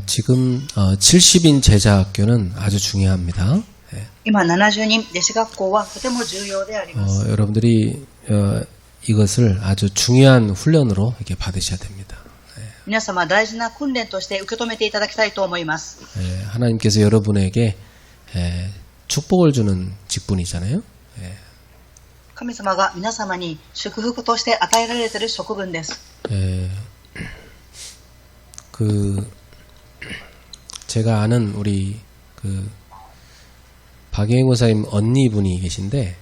지금 70인 제자학교는 아주 중요합니다. 今70人弟子学校はとても重要であります。 여러분들이 이것을 아주 중요한 훈련으로 이렇게 받으셔야 됩니다. 皆様大事な訓練として受け止めていただきたいと思います。 하나님께서 여러분에게 축복을 주는 직분이잖아요. 神様が皆様に祝福として与えられている職分です。 제가 아는 우리 박예행 목사님 언니분이 계신데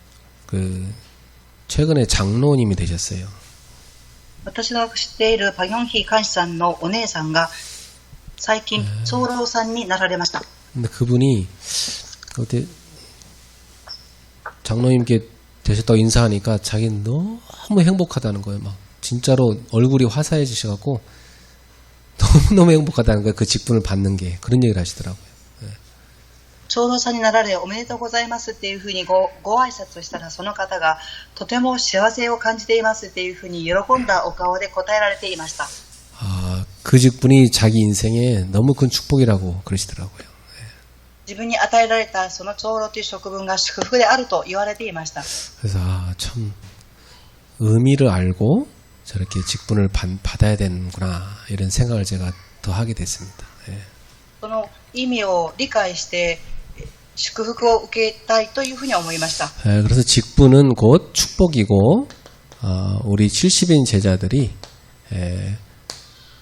최근에 장로님이 되셨어요. 私が知っているパギョンヒ監視さんのお姉さんが最近長老さんになられました。 근데 그분이 어때 장로님께 되셨다고 인사하니까 자기는 너무 행복하다는 거예요. 막 진짜로 얼굴이 화사해지셔갖고 너무너무 행복하다는 거예요. 그 직분을 받는 게. 그런 얘기를 하시더라고요. 長老さんになられおめでとうございますっていうふうにご挨拶をしたら、その方がとても幸せを感じていますっていうふうに喜んだお顔で答えられていました。 그 직분이 자기 인생에 너무 큰 축복이라고 그러시더라고요. 自分に与えられたその長老という職分が祝福であると言われていました。 그래서 참 의미를 알고 저렇게 직분을 받아야 되는구나 이런 생각을 제가 더 하게 됐습니다. その意味を理解して祝福を受けたいというふうに思いました。 그래서 직분은 곧 축복이고 우리 70인 제자들이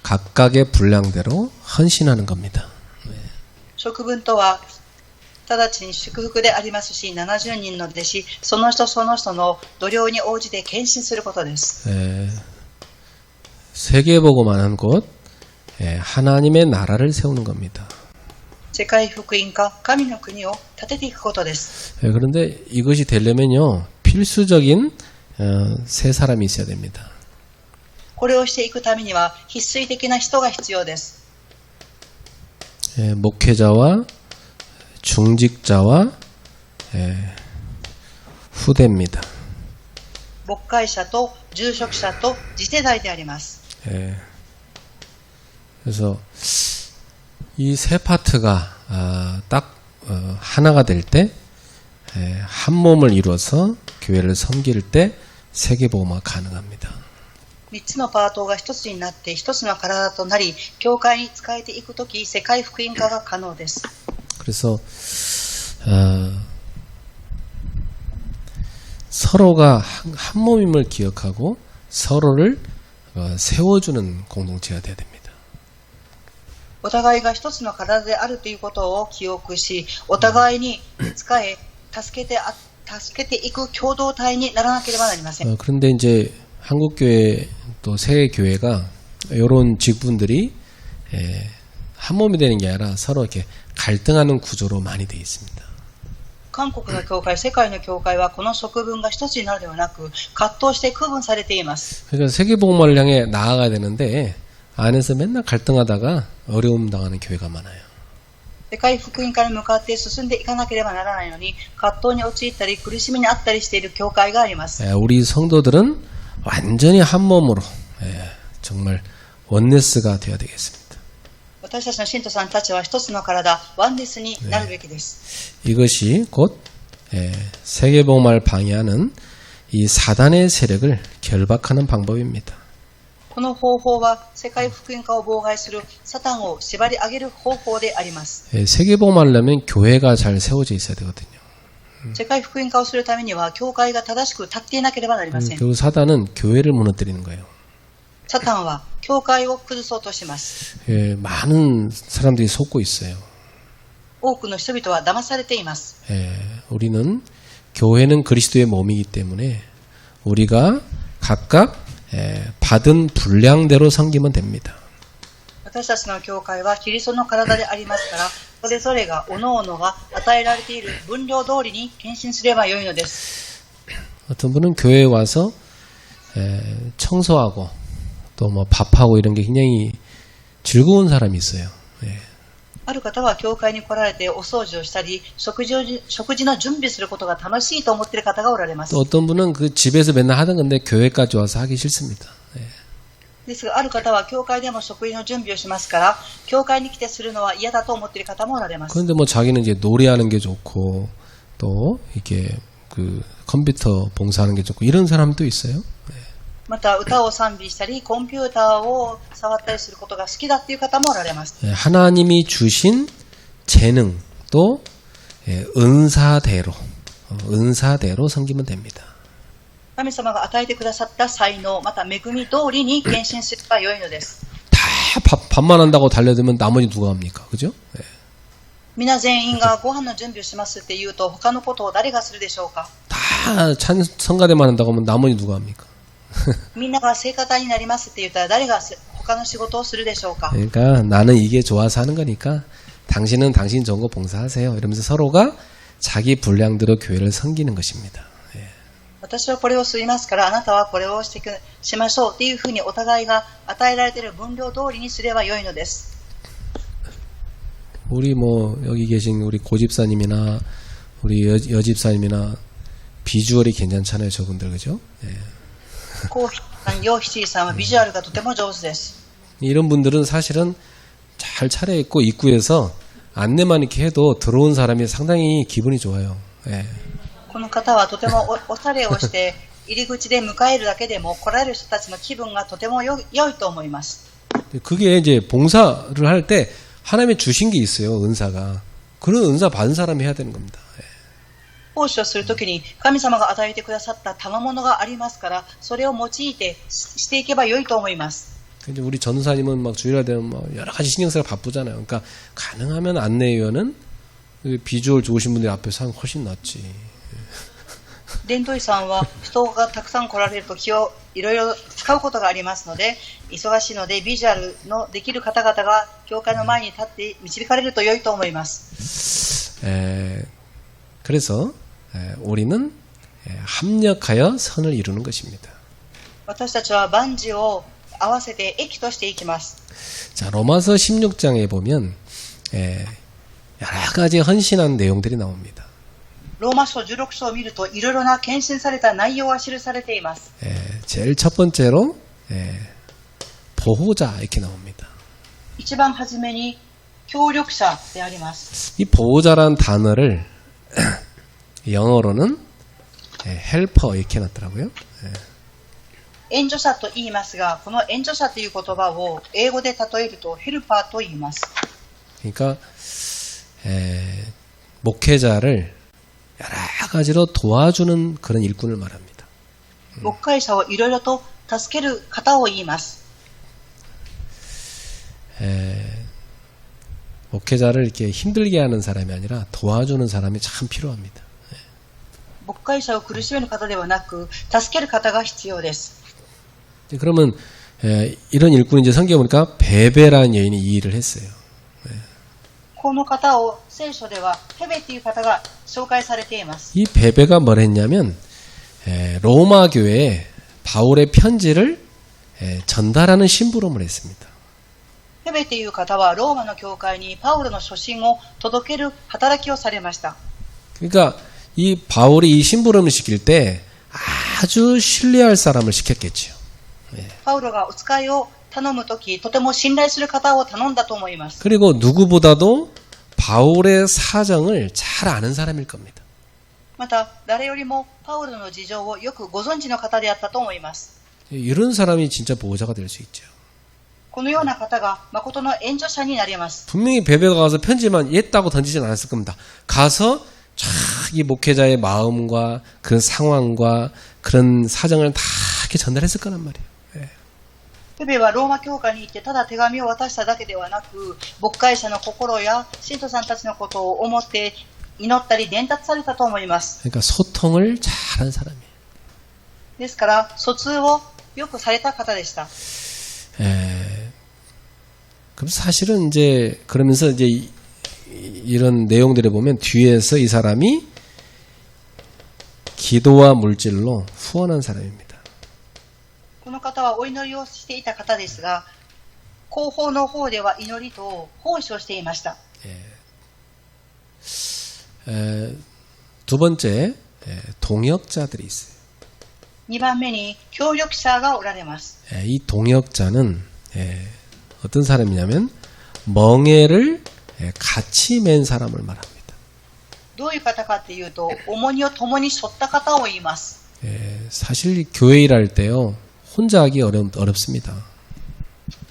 각각의 분량대로 헌신하는 겁니다. 職分とは直ちに祝福でありますし、70人の弟子その人その人の度量に応じて献身することです。 세계복음만 한 곳 하나님의 나라를 세우는 겁니다. 世界福音化、神の国を立てていくことです。 그런데 이것이 되려면요 필수적인 세 사람이 있어야 됩니다. これをしていくためには必須的な人が必要です。 목회자와 중직자와 후대입니다. 牧会者と住職者と次世代であります。 그래서 이 세 파트가 딱 하나가 될 때 한 몸을 이루어서 교회를 섬길 때 세계복음화가 가능합니다. 3つのパートが1つになって1つの体となり、教会に仕えていくとき、世界福音化が可能です。 그래서 서로가 한 몸임을 기억하고 서로를 세워주는 공동체가 돼야 됩니다. お互いが一つの体であるということを記憶し、お互いに仕え、助けていく共同体にならなければなりません。 그런데 이제 한국교회 또 세계교회가 이런 직분들이 한 몸이 되는 게 아니라 서로 이렇게 갈등하는 구조로 많이 되어 있습니다. 韓国の教会、世界の教会はこの職分が一つになるではなく、葛藤して区分されています。 그러니까 세계복음화를 향해 나아가야 되는데 안에서 맨날 갈등하다가 어려움 당하는 교회가 많아요. 世界福音化に向かって進んでいかなければならないのに、葛藤に陥ったり苦しみにあったりしている教会があります。 우리 성도들은 완전히 한 몸으로 정말 원네스가 되어야 되겠습니다. 私たちの信徒さんたちは一つの体、ワンネスになるべきです。 이것이 곧 세계복음화를 방해하는 이 사단의 세력을 결박하는 방법입니다. この方法は世界福音化を妨害するサタンを縛り上げる方法であります。 세계복음화를 하려면 교회가 잘 세워져 있어야 되거든요. 世界福音化をするためには教会が正しく立っていなければなりません。 그 사단은 교회를 무너뜨리는 거예요. サタンは教会を崩そうとします。 많은 사람들이 속고 있어요. 多くの人々は騙されています。 우리는 교회는 그리스도의 몸이기 때문에 우리가 각각 받은 분량대로 섬기면 됩니다. 私たちの教会はキリストの体でありますから、それぞれが各々が与えられている分量通りに献身すればよいのです。 어떤 분은 교회에 와서 청소하고 또 뭐 밥하고 이런 게 굉장히 즐거운 사람이 있어요. ある方は教会に来られてお掃除をしたり、食事の準備することが楽しいと思っている方がおられます。 또 어떤 분은 그 집에서 맨날 하던 건데 교회까지 와서 하기 싫습니다. ですが、ある方は教会でも食事の準備をしますから、教会に来てするのは嫌だと思っている方もおられます。 그런데 뭐 자기는 이제 노래하는 게 좋고 또 이게 그 컴퓨터 봉사하는 게 좋고 이런 사람도 있어요. また歌を賛美したり、コンピューターを触ったりすることが好きだっていう方もおられます。 하나님이 주신 재능 또 은사대로 섬기면 됩니다. 神様が与えてくださった才能、また恵み通りに献身すれば良いのです。 다 밥만 한다고 달려들면 나머지 누가 합니까? 그죠? 皆全員がご飯の準備をしますって言うと、他のことを誰がするでしょうか。 다 성가대만 한다고 하면 나머지 누가 합니까? みんなが聖歌隊になりますって言ったら誰が他の仕事をするでしょうか。 그러니까 나는 이게 좋아서 하는 거니까 당신은 당신 좋은 거 봉사하세요. 이러면서 서로가 자기 분량대로 교회를 섬기는 것입니다. 私はこれを吸いますから、あなたはこれをしましょうっていうふうにお互いが与えられている分量通りにすれば良いのです。 우리 뭐 여기 계신 우리 고집사님이나 우리 여집사님이나 비주얼이 괜찮잖아요, 저분들 그죠? コーヒーさん、ヨーヒーさんはビジュアルがとても上手です。 이런 분들은 사실은 잘 차려입고 입구에서 안내만 이렇게 해도 들어온 사람이 상당히 기분이 좋아요. この方はとてもおしゃれをして入り口で迎えるだけでも来られる人たちの気分がとても良いと思います。 그게 이제 봉사를 할 때 하나님이 주신 게 있어요, 은사가. 그런 은사 받은 사람이 해야 되는 겁니다. 奉仕をするときに神様が与えてくださった賜物がありますから、それを用いてしていけば良いと思います。 이제 우리 전사님은 막 주일날 되면 막 여러 가지 신경 쓰라 바쁘잖아요. 그러니까 가능하면 안내위원은 비주얼 좋으신 분들 앞에서 하면 훨씬 낫지. 伝道医さんは人がたくさん来られると気をいろいろ使うことがありますので、忙しいのでビジュアルのできる方々が教会の前に立って導かれると良いと思います。 그래서 우리는 합력하여 선을 이루는 것입니다. 私たちは万事を合わせて益としていきます。 자, 로마서 16장에 보면 여러 가지 헌신한 내용들이 나옵니다. ローマ書16章を見るといろいろな献身された内容が記されています。 제일 첫 번째로 보호자 이렇게 나옵니다. 一番初めに協力者であります。 이 보호자란 단어를 영어로는 헬퍼 이렇게 놨더라고요. 援助者と言いますが、この援助者という言葉を英語で例えるとヘルパーと言います。 그러니까 목회자를 여러 가지로 도와주는 그런 일꾼을 말합니다. 牧会者をいろいろと助ける方を言います。 목회자를 이렇게 힘들게 하는 사람이 아니라 도와주는 사람이 참 필요합니다. 牧会者を苦しめる方ではなく、助ける方が必要です。 그러면 이런 일꾼이 이제 성경에 보니까 베베라는 여인이 이 일을 했어요. この方を聖書ではヘベという方が紹介されています。 이 베베가 뭘 했냐면 로마 교회에 바울의 편지를 전달하는 심부름을 했습니다. ヘベという方はローマの教会にパウロの書信を届ける働きをされました。 그러니까 이 바울이 이 심부름을 시킬 때 아주 신뢰할 사람을 시켰겠지요. パウロがお使いを頼むとき、とても信頼する方を頼んだと思います。 그리고 누구보다도 바울의 사정을 잘 아는 사람일 겁니다. また、誰よりもパウロの事情をよくご存知の方であったと思います。 이런 사람이 진짜 보호자가 될 수 있죠. このような方が誠の援助者になります。 분명히 베베가 가서 편지만 옛다고 던지진 않았을 겁니다. 가서 자기 목회자의 마음과 그런 상황과 그런 사정을 다 이렇게 전달했을 거란 말이에요. ヘベはローマ教会に行ってただ手紙を渡しただけではなく、牧会者の心や信徒さんたちのことを思って祈ったり伝達されたと思います。 그러니까 소통을 잘한 사람이에요. ですから、疎通をよくされた方でした。 그럼 사실은 이제 그러면서 이제 이런 내용들을 보면 뒤에서 이 사람이 기도와 물질로 후원한 사람입니다. この方はお祈りをしていた方ですが、後方の方では祈りと奉仕をしていました。 두 번째 동역자들이 있어요. 2番目に協力者がおられます。 이 동역자는 어떤 사람이냐면 멍에를 같이 맨 사람을 말합니다. どういう方かっていうと、重荷を共に背負った方を言います。 사실 교회 일할 때요 혼자 하기 어렵습니다.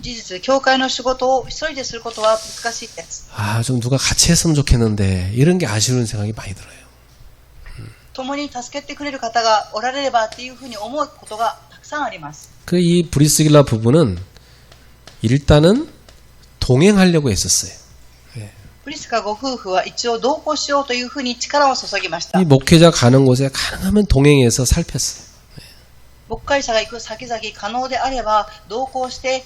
事実、教会の仕事を一人ですることは難しいです。 좀 누가 같이 했으면 좋겠는데 이런 게 아쉬운 생각이 많이 들어요. 共に助けてくれる方がおられればっていうふうに思うことがたくさんあります。 이 브리스길라 부부는 일단은 동행하려고 했었어요. プリスカご夫婦は一応同行しようというふうに力を注ぎました。 이 목회자 가는 곳에 가능하면 동행해서 살폈어요. 牧会者が行く先々可能であれば同行して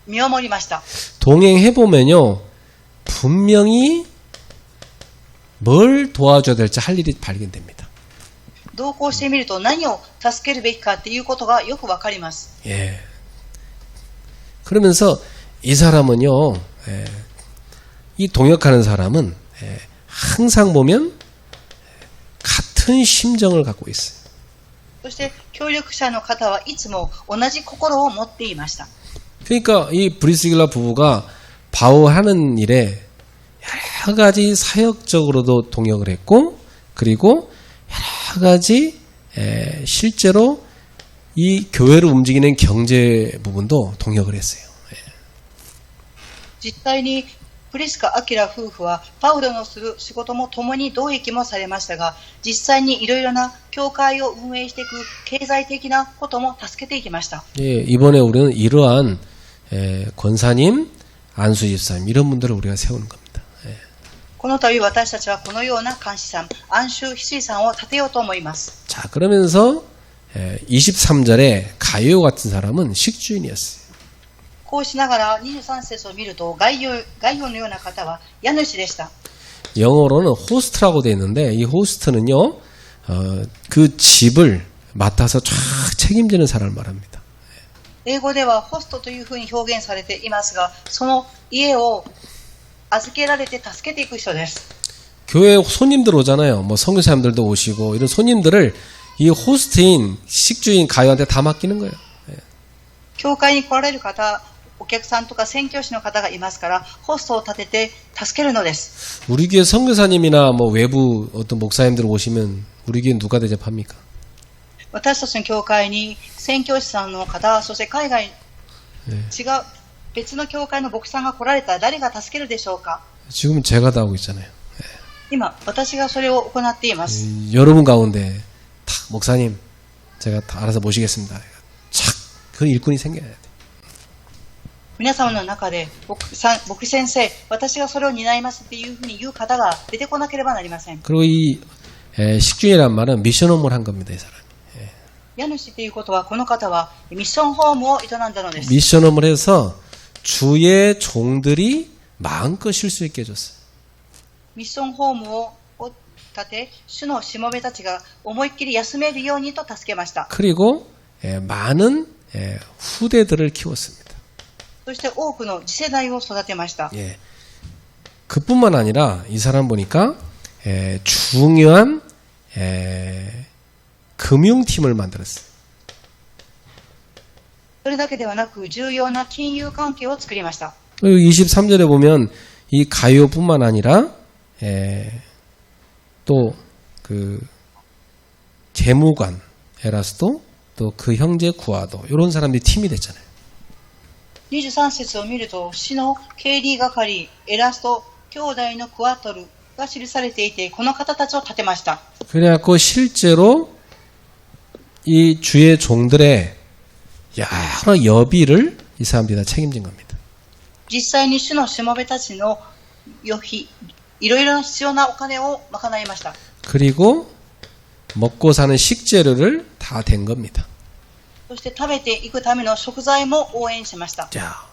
見守りました。 동행해보면요 분명히 뭘 도와줘야 될지 할 일이 발견됩니다. 同行してみると何を助けるべきかっていうことがよくわかります。 그러면서 이 사람은요 이 동역하는 사람은 항상 보면 같은 심정을 갖고 있어요. そして協力者の方はいつも同じ心を持っていました。 그러니까 이 브리스길라 부부가 바울하는 일에 여러 가지 사역적으로도 동역을 했고 그리고 여러 가지 실제로 이 교회를 움직이는 경제 부분도 동역을 했어요. 実際にプリスカ・アキラ夫婦はパウロのする仕事も共に同益もされましたが、実際にいろいろな教会を運営していく経済的なことも助けていきました。 이번에 우리는 이러한 권사님, 안수 집사님 이런 분들을 우리가 세우는 겁니다. この度私たちはこのような監視さん、安州翡翠さんを立てようと思います。 자, 그러면서 23절에 가요 같은 사람은 식주인이었어요. こうしながら23節を見ると概要のような方は家主でした。 영어로는 호스트라고 되어 있는데 이 호스트는요 그 집을 맡아서 쫙 책임지는 사람을 말합니다. 英語ではホストというふうに表現されていますが、その家を預けられて助けていく人です。 교회에 손님들 오잖아요. 뭐 선교사님들도 오시고 이런 손님들을 이 호스트인 식주인 가요한테 다 맡기는 거예요. 教会に来られる方、お客さんとか宣教師の方がいますから、ホストを立てて助けるのです。 우리 교회 선교사님이나 뭐 외부 어떤 목사님들 오시면 우리 교회 누가 대접합니까? 私たちの教会に宣教師さんの方、そして海外、別の教会の牧師さんが来られたら誰が助けるでしょうか? 지금 제가 다 하고 있잖아요. 今、私がそれを行っています。 여러분 가운데 탁 목사님 제가 다 알아서 모시겠습니다. 착 그 일꾼이 생겨야 돼. 皆様の中で牧師先生、私がそれを担いますっていうふうに言う方が出てこなければなりません。 그리고 이 식주인이란 말은 미션 업무를 한 겁니다. 이 사람이. 家主ということはこの方はミッションホームを営んだのです。 미션 업무를 해서 주의 종들이 마음껏 쉴 수 있게 해줬어요. ミッションホームを立て、主のしもべたちが思いっきり休めるようにと助けました。 그리고 많은 후대들을 키웠습니다. そして多くの次世代を育てました。 그뿐만 아니라 이 사람 보니까 중요한 금융팀을 만들었어요. それだけではなく重要な金融関係を作りました。 23절에 보면 이 가요뿐만 아니라 또 그 재무관 에라스도 또 그 형제 구아도 이런 사람들이 팀이 됐잖아요. 23節を見ると市の経理係エラスト兄弟のクアトルが記されていて、この方たちを立てました。 그래갖고 실제로 이 주의 종들의 여러 여비를 이 사람들이 다 책임진 겁니다. 実際に主のしもべたちの予費、いろいろな必要なお金を賄いました。 그리고 먹고 사는 식재료를 다 댄 겁니다. そして食べていくための食材も応援しました。 자,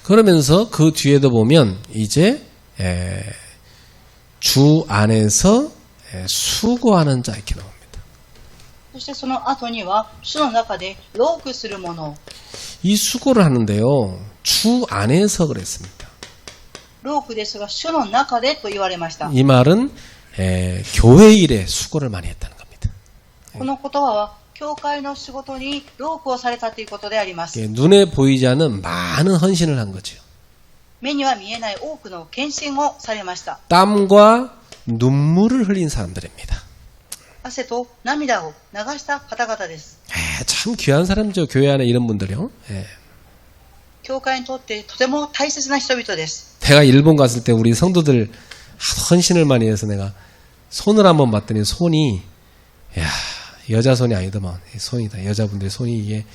그러면서 그 뒤에도 보면 이제 주 안에서 수고하는 자 이렇게 나옵니다. そしてその後には主の中で労苦する者。 이 수고를 하는데요. 주 안에서 그랬습니다. 労苦ですが主の中でと言われました。 이 말은 교회 일에 수고를 많이 했다는 겁니다. この言葉は教会の仕事に労苦をされたということであります。 예, 눈에 보이지 않는 많은 헌신을 한 거죠. 目には見えない多くの献身をされました。 땀과 눈물을 흘린 사람들입니다. 汗と涙を流した方々です。 참 귀한 사람이죠. 교회 안에 이런 분들이요. 예. 教会にとってとても大切な人々です。 내가 일본 갔을 때 우리 성도들 헌신을 많이 해서 내가 손을 한번 봤더니 손이 야 여자 손이 아니더만 손이다. 여자분들 손이 이게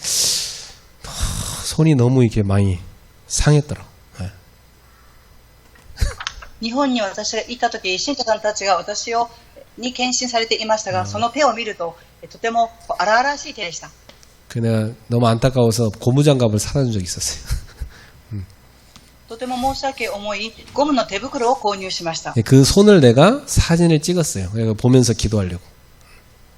손이 너무 이게 많이 상했더라고. 예. 日本に私が行った時、信者さんたちが私に献身されていましたが、その手を見るととても荒々しい手でした。 그 내가 너무 안타까워서 고무장갑을 사다 준 적이 있었어요. とても申し訳思い、ゴムの手袋を購入しました。 그 손을 내가 사진을 찍었어요. 그래서 보면서 기도하려고.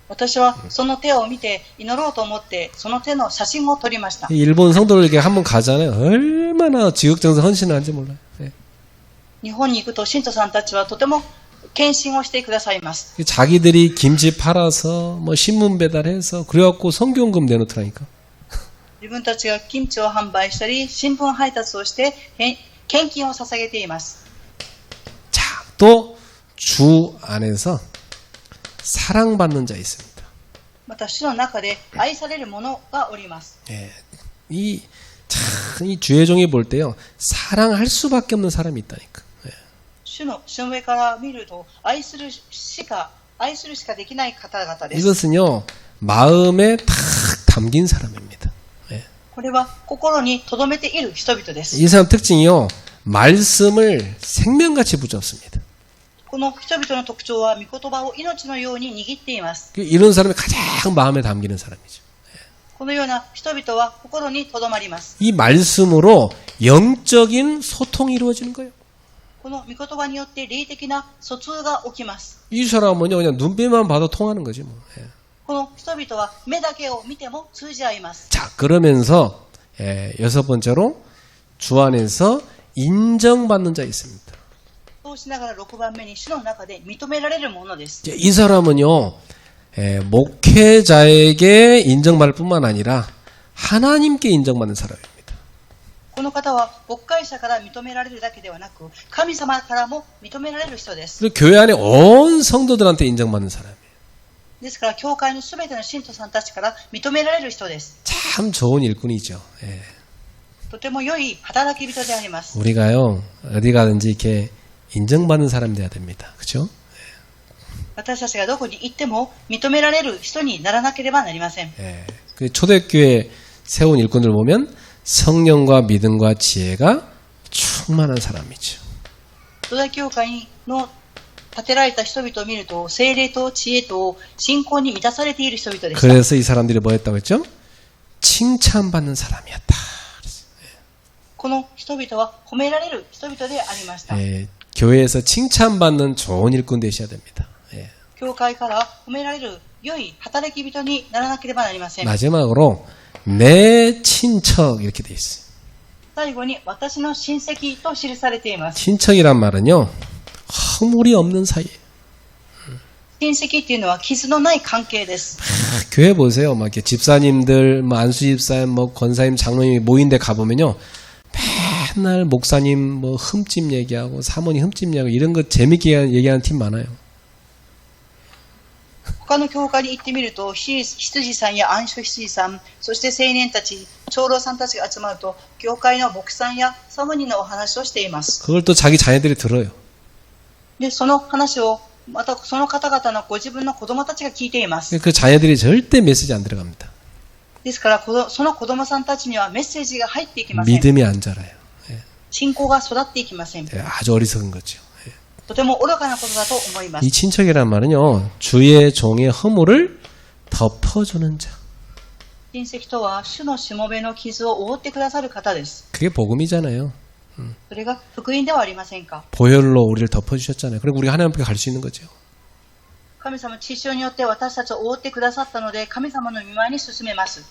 私はその手を見て祈ろうと思って、その手の写真を撮りました。 일본 성도들 이렇게 한번 가잖아요. 얼마나 지극정성 헌신을 하는지 몰라요. 예. 日本に行くと信徒さんたちはとても献身をしてくださいます。 자기들이 김치 팔아서 뭐 신문 배달해서 그래갖고 성경금 내놓더라니까. 自分たちがキムチを販売したり、新聞配達をして献金を捧げています。 자, 또 주 안에서 사랑받는 자 있습니다. また主の中で愛される者がおります。 예. 이 주의 종이 볼 때요. 사랑할 수밖에 없는 사람이 있다니까. 예. 主の上から見ると愛するしかできない方々です。 이것은요. 마음에 탁 담긴 사람입니다. 예. これは心に留めている人々です。 이 사람 특징이요. 말씀을 생명같이 붙잡습니다. この人々の特徴は御言葉を命のように握っています。 이런 사람이 가장 마음에 담기는 사람이죠. このような人々は心に留まります。 이 말씀으로 영적인 소통이 이루어지는 거예요. この御言葉によって霊的な疎通が起きます。 이 사람은요, 그냥 눈빛만 봐도 통하는 거지 뭐. 예. この人々は目だけを見ても通じ合います。 자, 그러면서 여섯 번째로 주 안에서 인정받는 자 있습니다. そうしながら6番目に主の中で認められるものです。 이 사람은요, 목회자에게 인정받을 뿐만 아니라 하나님께 인정받는 사람입니다. この方は牧会者から認められるだけではなく、神様からも認められる人です。 그리고 교회 안에 온 성도들한테 인정받는 사람이에요. ですから教会のすべての信徒さんたちから認められる人です。 참 좋은 일꾼이죠. 예. とても良い働き人であります。 우리가요, 어디 가든지 이렇게 인정받는 사람 돼야 됩니다. 그렇죠? 私たちがどこに行っても認められる人にならなければなりません。 예. 그 초대교회 세운 일꾼들 보면 성령과 믿음과 지혜가 충만한 사람이죠. 初代教会の建てられた人々を見ると、聖霊と知恵と信仰に満たされている人々でした。 그래서 이 사람들이 뭐 했다고 했죠? 칭찬받는 사람이었다. この人々は褒められる人々でありました。 예. 교회에서 칭찬받는 좋은 일꾼 되셔야 됩니다. 예. 教会から褒められる良い働き人にならなければなりません。 마지막으로 내 친척 이렇게 돼 있어요. 最後に私の親戚と記されています。 친척이란 말은요. 허물이 없는 사이예요. 親戚っていうのは傷のない関係です。 교회 보세요. 막 이렇게 집사님들, 뭐 안수 집사님, 뭐 권사님, 장로님이 모인데 가보면요. 맨날 목사님 뭐 흠집 얘기하고 사모님 흠집 얘기하고 이런 거 재밌게 얘기하는 팀 많아요. 他の教会に行ってみると、羊さんや安守羊さん、そして青年たち、長老さんたちが集まると、教会の牧さんやサモニーのお話をしています。 그걸 또 자기 자녀들이 들어요. で、その話を、またその方々のご自分の子供たちが聞いています。 그 자녀들이 절대 메시지 안 들어갑니다. ですから、その子供さんたちにはメッセージが入っていきません。 믿음이 안 자라요. 信仰が育っていきません。 아주 어리석은 거죠. とても愚かなことだと思います。 이 친척이란 말은요. 주의 종의 허물을 덮어주는 자. 親戚とは主のしもべの傷を覆ってくださる方です。 그게 복음이잖아요. それが福音ではありませんか。 보혈로 우리를 덮어주셨잖아요. 그리고 우리가 하나님 앞에 갈 수 있는 거죠. 神様血潮によって私たちを覆ってくださったので、神様の御前に進めます。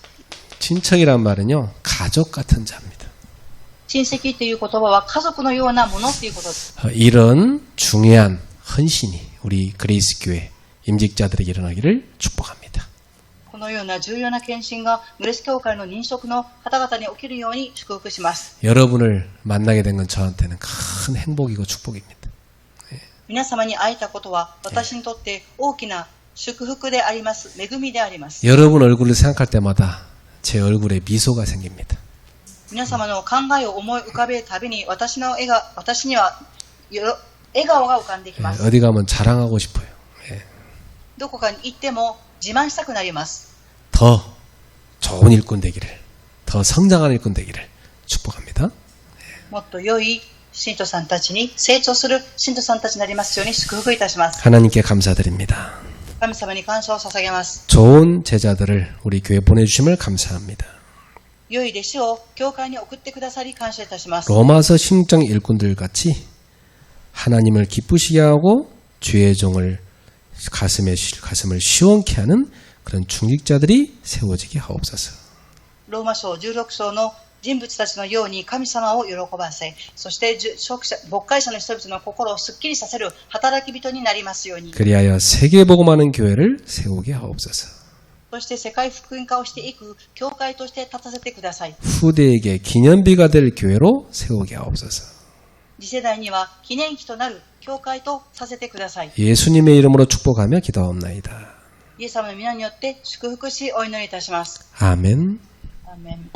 친척이란 말은요. 가족 같은 자입니다. 親戚という言葉は家族のようなものということです。 이런 중요한 헌신이 우리 그레이스 교회 임직자들에게 일어나기를 축복합니다. このような重要な献身がブレス教会の認職の方々に起きるように祝福します。 여러분을 만나게 된 건 저한테는 큰 행복이고 축복입니다. 皆様に会えたことは私にとって大きな祝福であります。恵みであります。 여러분 얼굴을 생각할 때마다 제 얼굴에 미소가 생깁니다. 皆様の考えを思い浮かべるたびに私には笑顔が浮かんできます。 어디 가면 자랑하고 싶어요. どこかに行っても自慢したくなります。 더 좋은 일꾼 되기를, 더 성장하는 일꾼 되기를 축복합니다. もっと良い信徒さんたちに成長する信徒さんたちになりますように祝福いたします。 하나님께 감사드립니다. 神様に感謝を捧げます。 좋은 제자들을 우리 교회 보내주심을 감사합니다. 良い弟子を教会に送ってくださり感謝いたします。 로마서 신정 일꾼들 같이 하나님을 기쁘시게 하고 주의 종을 가슴을 시원케 하는 그런 중직자들이 세워지게 하옵소서. ローマ書16章の人物たちのように神様を喜ばせ、そして牧会者の人々の心をすっきりさせる働き人になりますように。 그리하여 세계복음하는 교회를 세우게 하옵소서. そして世界福音化をしていく教会として立たせてください。 후대에게 기념비가 될 교회로 세우게 하옵소서. 次世代には記念碑となる教会とさせてください。 예수님의 이름으로 축복하며 기도하옵나이다. イエス様の皆によって祝福しお祈りいたします。아멘. アーメン。